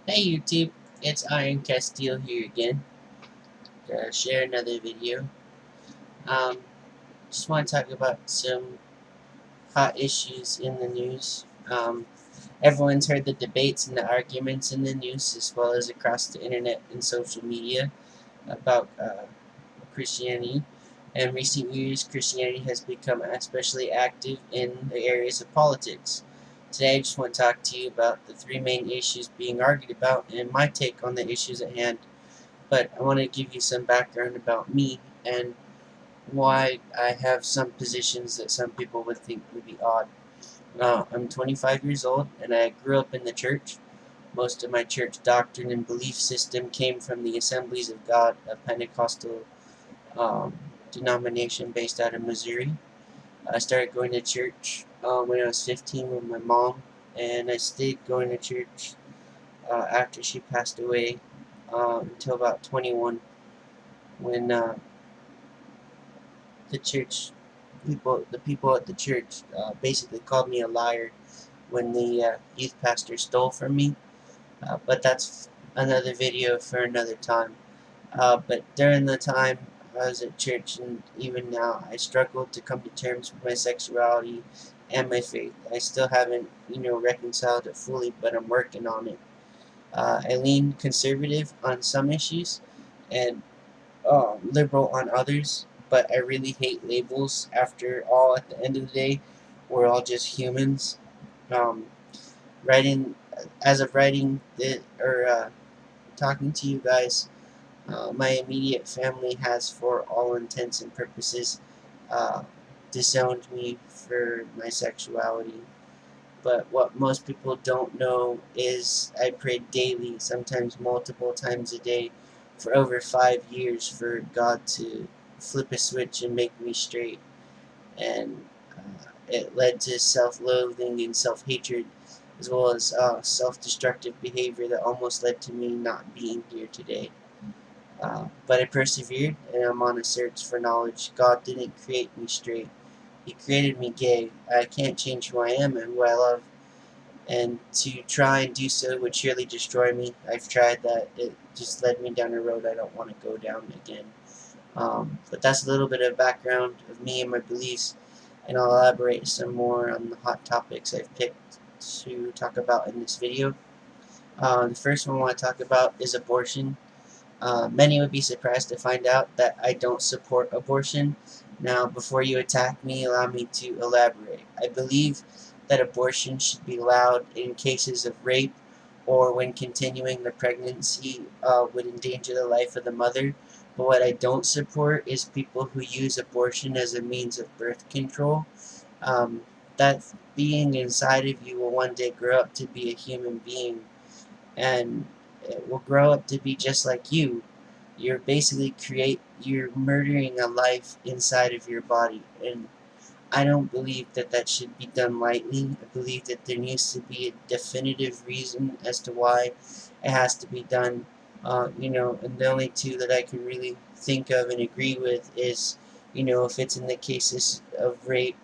Hey YouTube, it's Iron Castile here again to share another video. Um, just want to talk about some hot issues in the news. Everyone's heard the debates and the arguments in the news as well as across the internet and social media about Christianity. In recent years, Christianity has become especially active in the areas of politics. Today, I just want to talk to you about the three main issues being argued about and my take on the issues at hand. But I want to give you some background about me and why I have some positions that some people would think would be odd. I'm 25 years old and I grew up in the church. Most of my church doctrine and belief system came from the Assemblies of God, a Pentecostal um, denomination based out of Missouri. I started going to church when I was 15 with my mom, and I stayed going to church after she passed away until about 21 when the church the people at the church basically called me a liar when the youth pastor stole from me. But that's another video for another time. But during the time I was at church and even now, I struggled to come to terms with my sexuality and my faith. I still haven't, reconciled it fully, but I'm working on it. I lean conservative on some issues and liberal on others, but I really hate labels. After all, at the end of the day, we're all just humans. Um, writing, as of writing the, or talking to you guys, my immediate family has, for all intents and purposes, uh, disowned me for my sexuality. But what most people don't know is I prayed daily, sometimes multiple times a day, for over 5 years for God to flip a switch and make me straight. And it led to self-loathing and self-hatred, as well as self-destructive behavior that almost led to me not being here today. But I persevered, and I'm on a search for knowledge. God didn't create me straight. He created me gay. I can't change who I am and who I love, and to try and do so would surely destroy me. I've tried that. It just led me down a road I don't want to go down again. But that's a little bit of background of me and my beliefs, and I'll elaborate some more on the hot topics I've picked to talk about in this video. The first one I want to talk about is abortion. Many would be surprised to find out that I don't support abortion. Now, before you attack me, allow me to elaborate. I believe that abortion should be allowed in cases of rape or when continuing the pregnancy would endanger the life of the mother. But what I don't support is people who use abortion as a means of birth control. Um, that being inside of you will one day grow up to be a human being, and it will grow up to be just like you. You're murdering a life inside of your body, and I don't believe that that should be done lightly. I believe that there needs to be a definitive reason as to why it has to be done. And the only two that I can really think of and agree with is, if it's in the cases of rape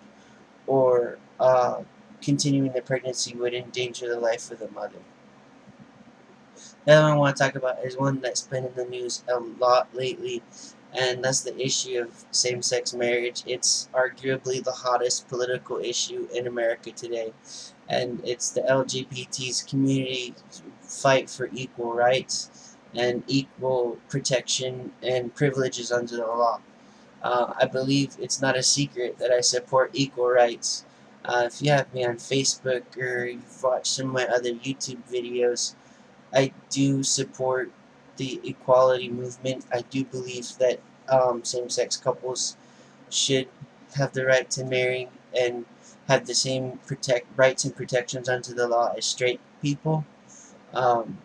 or continuing the pregnancy would endanger the life of the mother. The other one I want to talk about is one that's been in the news a lot lately, and that's the issue of same-sex marriage. It's arguably the hottest political issue in America today, and it's the LGBT's community fight for equal rights and equal protection and privileges under the law. I believe it's not a secret that I support equal rights. If you have me on Facebook or you've watched some of my other YouTube videos, I do support the equality movement. I do believe that same-sex couples should have the right to marry and have the same rights and protections under the law as straight people. Um,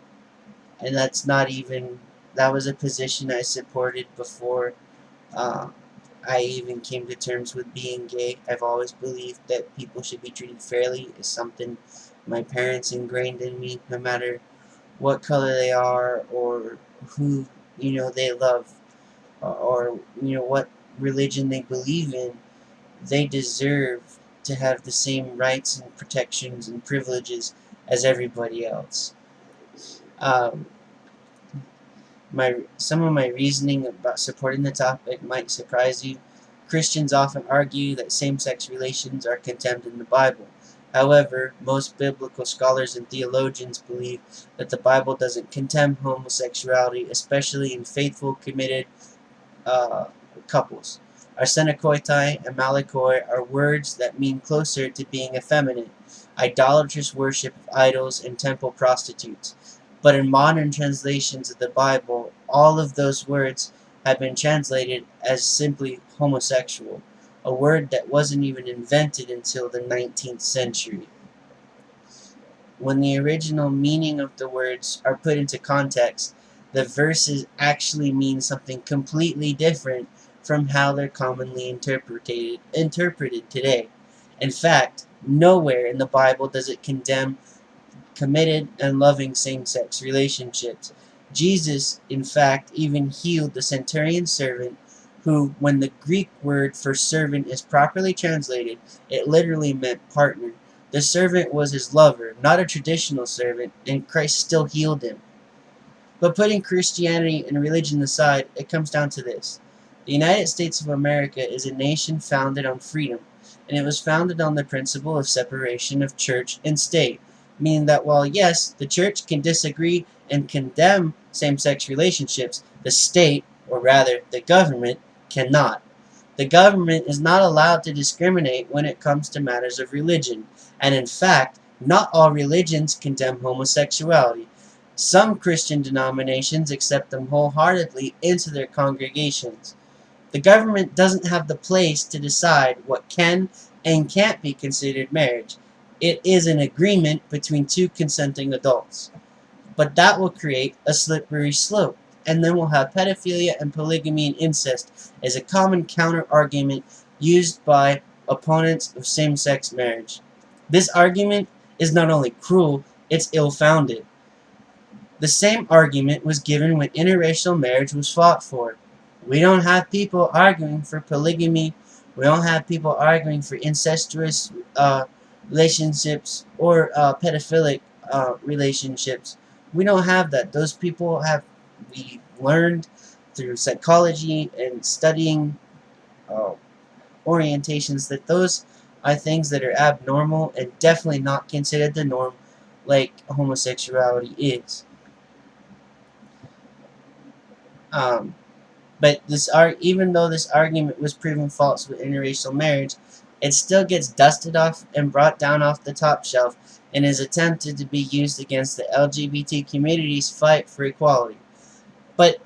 and that was a position I supported before uh, I even came to terms with being gay. I've always believed that people should be treated fairly. It's something my parents ingrained in me, no matter what color they are or who they love, or what religion they believe in. They deserve to have the same rights and protections and privileges as everybody else. Um, some of my reasoning about supporting the topic might surprise you. Christians often argue that same-sex relations are condemned in the Bible. However, most biblical scholars and theologians believe that the Bible doesn't condemn homosexuality, especially in faithful, committed uh, couples. Arsenokoitai and malakoi are words that mean closer to being effeminate, idolatrous worship of idols, and temple prostitutes. But in modern translations of the Bible, all of those words have been translated as simply homosexual, a word that wasn't even invented until the 19th century. When the original meaning of the words are put into context, the verses actually mean something completely different from how they're commonly interpreted today. In fact, nowhere in the Bible does it condemn committed and loving same-sex relationships. Jesus, in fact, even healed the centurion's servant who, when the Greek word for servant is properly translated, it literally meant partner. The servant was his lover, not a traditional servant, and Christ still healed him. But putting Christianity and religion aside, it comes down to this. The United States of America is a nation founded on freedom, and it was founded on the principle of separation of church and state, meaning that while, yes, the church can disagree and condemn same-sex relationships, the state, or rather the government, cannot. The government is not allowed to discriminate when it comes to matters of religion, and in fact, not all religions condemn homosexuality. Some Christian denominations accept them wholeheartedly into their congregations. The government doesn't have the place to decide what can and can't be considered marriage. It is an agreement between two consenting adults. But that will create a slippery slope, and then we'll have pedophilia and polygamy and incest as a common counter-argument used by opponents of same-sex marriage. This argument is not only cruel, it's ill-founded. The same argument was given when interracial marriage was fought for. We don't have people arguing for polygamy. We don't have people arguing for incestuous relationships or pedophilic relationships. We don't have that. Those people we learned through psychology and studying orientations that those are things that are abnormal and definitely not considered the norm like homosexuality is. But even though this argument was proven false with interracial marriage, it still gets dusted off and brought down off the top shelf and is attempted to be used against the LGBT community's fight for equality. But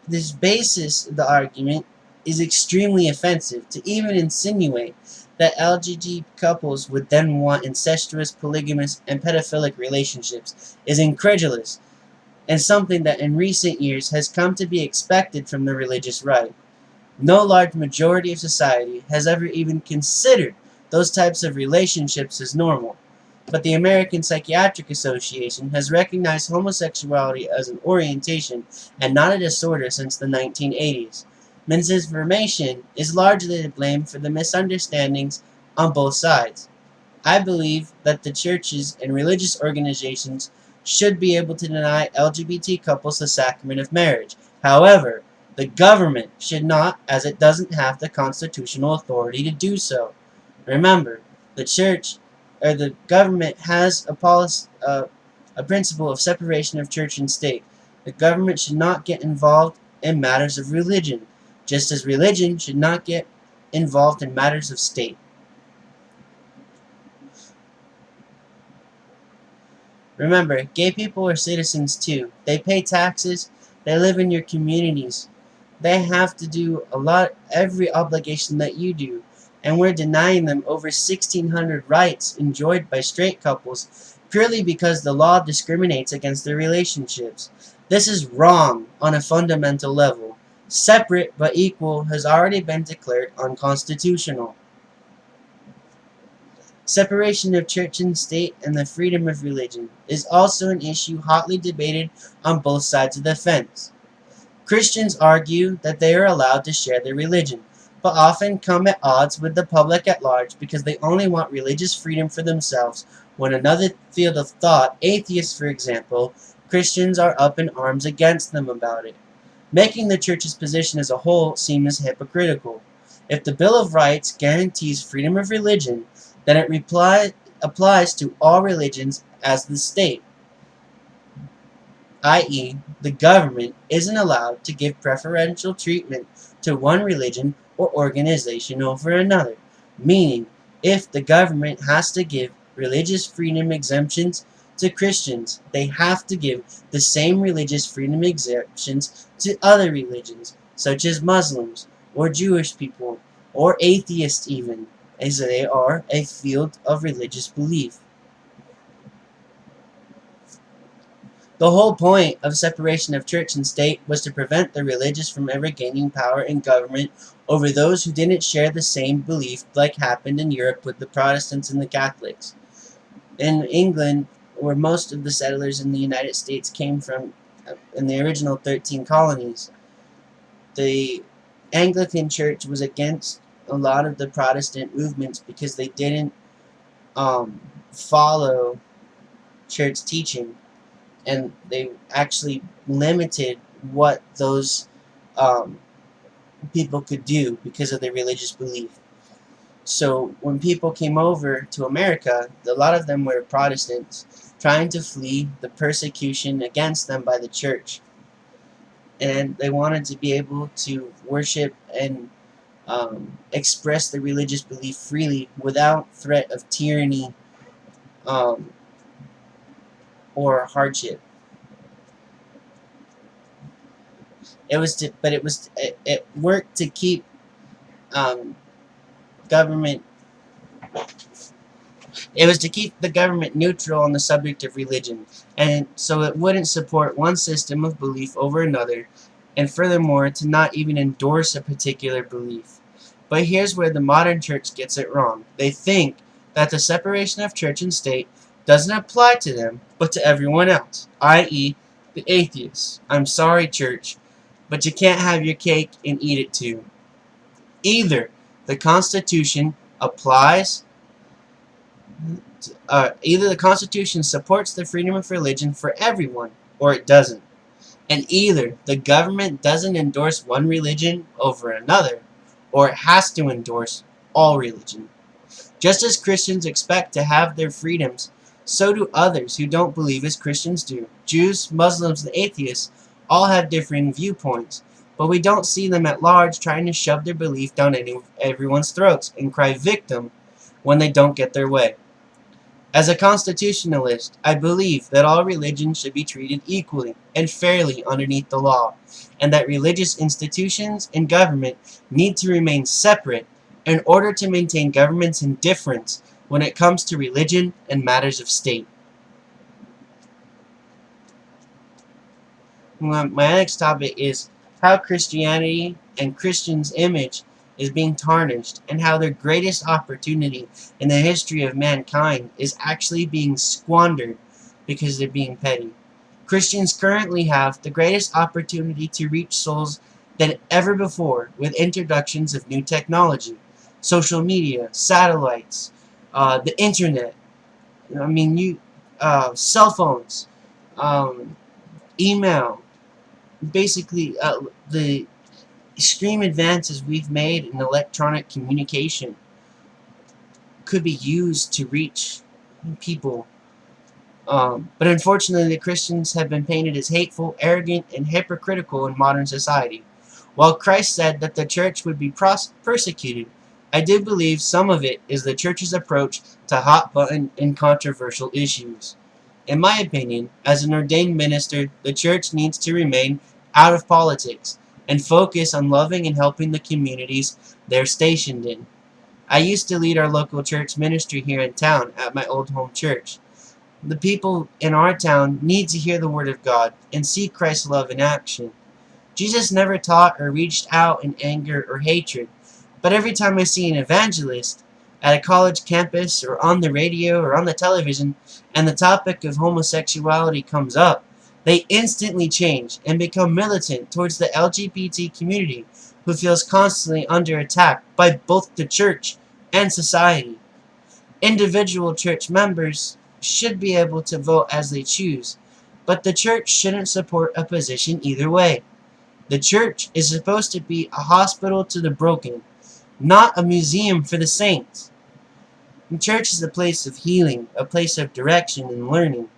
this basis of the argument is extremely offensive. To even insinuate that LGBT couples would then want incestuous, polygamous, and pedophilic relationships is incredulous, and something that in recent years has come to be expected from the religious right. No large majority of society has ever even considered those types of relationships as normal, but the American Psychiatric Association has recognized homosexuality as an orientation and not a disorder since the 1980s. Misinformation is largely to blame for the misunderstandings on both sides. I believe that the churches and religious organizations should be able to deny LGBT couples the sacrament of marriage. However, the government should not, as it doesn't have the constitutional authority to do so. Remember, the church or the government has a principle of separation of church and state. The government should not get involved in matters of religion, just as religion should not get involved in matters of state. Remember, gay people are citizens too. They pay taxes, they live in your communities. They have to do every obligation that you do, and we're denying them over 1,600 rights enjoyed by straight couples purely because the law discriminates against their relationships. This is wrong on a fundamental level. Separate but equal has already been declared unconstitutional. Separation of church and state and the freedom of religion is also an issue hotly debated on both sides of the fence. Christians argue that they are allowed to share their religion, but often come at odds with the public at large because they only want religious freedom for themselves when another field of thought, atheists for example, Christians are up in arms against them about it, making the church's position as a whole seem as hypocritical. If the Bill of Rights guarantees freedom of religion, then it applies to all religions as the state, i.e., the government isn't allowed to give preferential treatment to one religion or organization over another. Meaning, if the government has to give religious freedom exemptions to Christians, they have to give the same religious freedom exemptions to other religions, such as Muslims, or Jewish people, or atheists even, as they are a field of religious belief. The whole point of separation of church and state was to prevent the religious from ever gaining power in government over those who didn't share the same belief, like happened in Europe with the Protestants and the Catholics. In England, where most of the settlers in the United States came from in the original 13 colonies, the Anglican Church was against a lot of the Protestant movements because they didn't follow church teaching. And they actually limited what those people could do because of their religious belief. So when people came over to America, a lot of them were Protestants trying to flee the persecution against them by the church. And they wanted to be able to worship and express their religious belief freely without threat of tyranny or hardship. It worked to keep government. It was to keep the government neutral on the subject of religion, and so it wouldn't support one system of belief over another, and furthermore, to not even endorse a particular belief. But here's where the modern church gets it wrong. They think that the separation of church and state doesn't apply to them, but to everyone else, i.e., the atheists. I'm sorry, church, but you can't have your cake and eat it too. Either the Constitution applies, either the Constitution supports the freedom of religion for everyone, or it doesn't. And either the government doesn't endorse one religion over another, or it has to endorse all religion. Just as Christians expect to have their freedoms, so do others who don't believe as Christians do. Jews, Muslims, and atheists all have differing viewpoints, but we don't see them at large trying to shove their belief down everyone's throats and cry victim when they don't get their way. As a constitutionalist, I believe that all religions should be treated equally and fairly underneath the law, and that religious institutions and government need to remain separate in order to maintain government's indifference when it comes to religion and matters of state. My next topic is how Christianity and Christians' image is being tarnished, and how their greatest opportunity in the history of mankind is actually being squandered because they're being petty. Christians currently have the greatest opportunity to reach souls than ever before with introductions of new technology, social media, satellites, the internet, cell phones, email, basically the extreme advances we've made in electronic communication could be used to reach people. But unfortunately, the Christians have been painted as hateful, arrogant, and hypocritical in modern society. While Christ said that the church would be persecuted, I do believe some of it is the church's approach to hot-button and controversial issues. In my opinion, as an ordained minister, the church needs to remain out of politics and focus on loving and helping the communities they're stationed in. I used to lead our local church ministry here in town at my old home church. The people in our town need to hear the Word of God and see Christ's love in action. Jesus never taught or reached out in anger or hatred, but every time I see an evangelist at a college campus or on the radio or on the television and the topic of homosexuality comes up, they instantly change and become militant towards the LGBT community, who feels constantly under attack by both the church and society. Individual church members should be able to vote as they choose, But the church shouldn't support a position either way. The church is supposed to be a hospital to the broken, not a museum for the saints. The church is a place of healing, a place of direction and learning.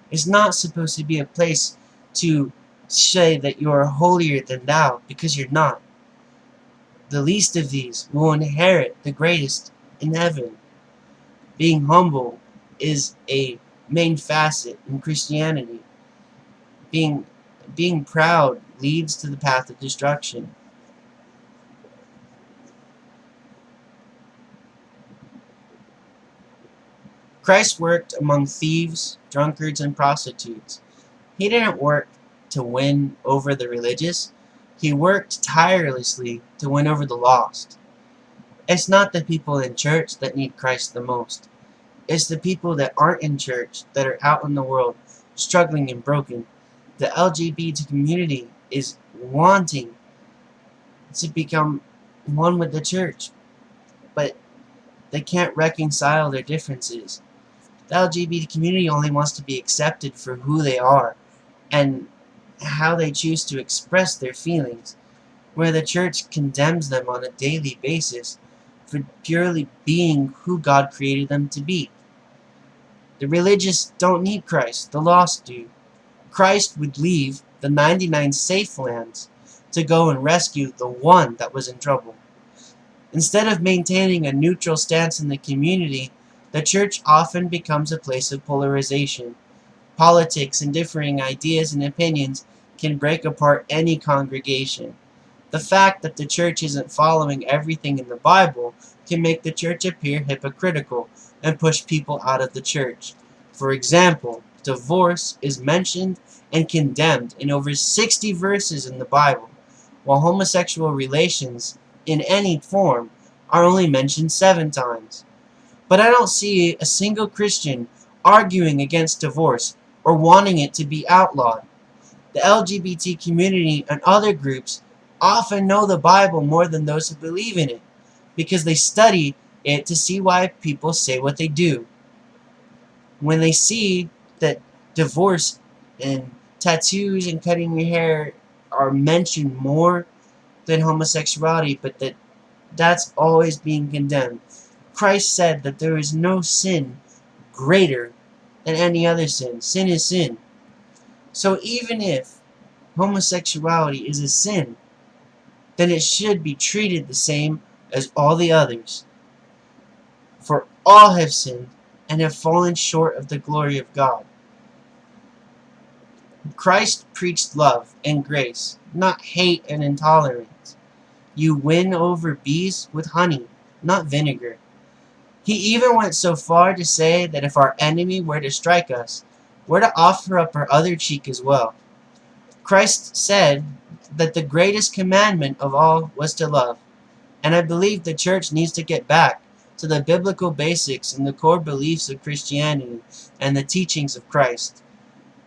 It's not supposed to be a place to say that you are holier than thou, because you're not. The least of these will inherit the greatest in heaven. Being humble is a main facet in Christianity. Being proud leads to the path of destruction. Christ worked among thieves, drunkards, and prostitutes. He didn't work to win over the religious. He worked tirelessly to win over the lost. It's not the people in church that need Christ the most. It's the people that aren't in church, that are out in the world, struggling and broken. The LGBT community is wanting to become one with the church, but they can't reconcile their differences. The LGBT community only wants to be accepted for who they are and how they choose to express their feelings, where the church condemns them on a daily basis for purely being who God created them to be. The religious don't need Christ, the lost do. Christ would leave the 99 safe lands to go and rescue the one that was in trouble. Instead of maintaining a neutral stance in the community, the church often becomes a place of polarization. Politics and differing ideas and opinions can break apart any congregation. The fact that the church isn't following everything in the Bible can make the church appear hypocritical and push people out of the church. For example, divorce is mentioned and condemned in over 60 verses in the Bible, while homosexual relations in any form are only mentioned 7 times. But I don't see a single Christian arguing against divorce or wanting it to be outlawed. The LGBT community and other groups often know the Bible more than those who believe in it, because they study it to see why people say what they do. When they see that divorce and tattoos and cutting your hair are mentioned more than homosexuality, but that's always being condemned. Christ said that there is no sin greater than any other sin. Sin is sin. So even if homosexuality is a sin, then it should be treated the same as all the others. For all have sinned and have fallen short of the glory of God. Christ preached love and grace, not hate and intolerance. You win over bees with honey, not vinegar. He even went so far to say that if our enemy were to strike us, we're to offer up our other cheek as well. Christ said that the greatest commandment of all was to love, and I believe the church needs to get back to the biblical basics and the core beliefs of Christianity and the teachings of Christ.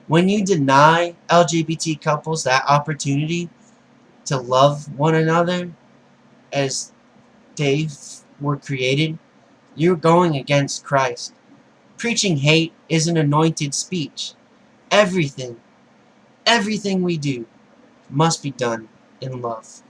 When you deny LGBT couples that opportunity to love one another as they were created, you're going against Christ. Preaching hate is an anointed speech. Everything we do must be done in love.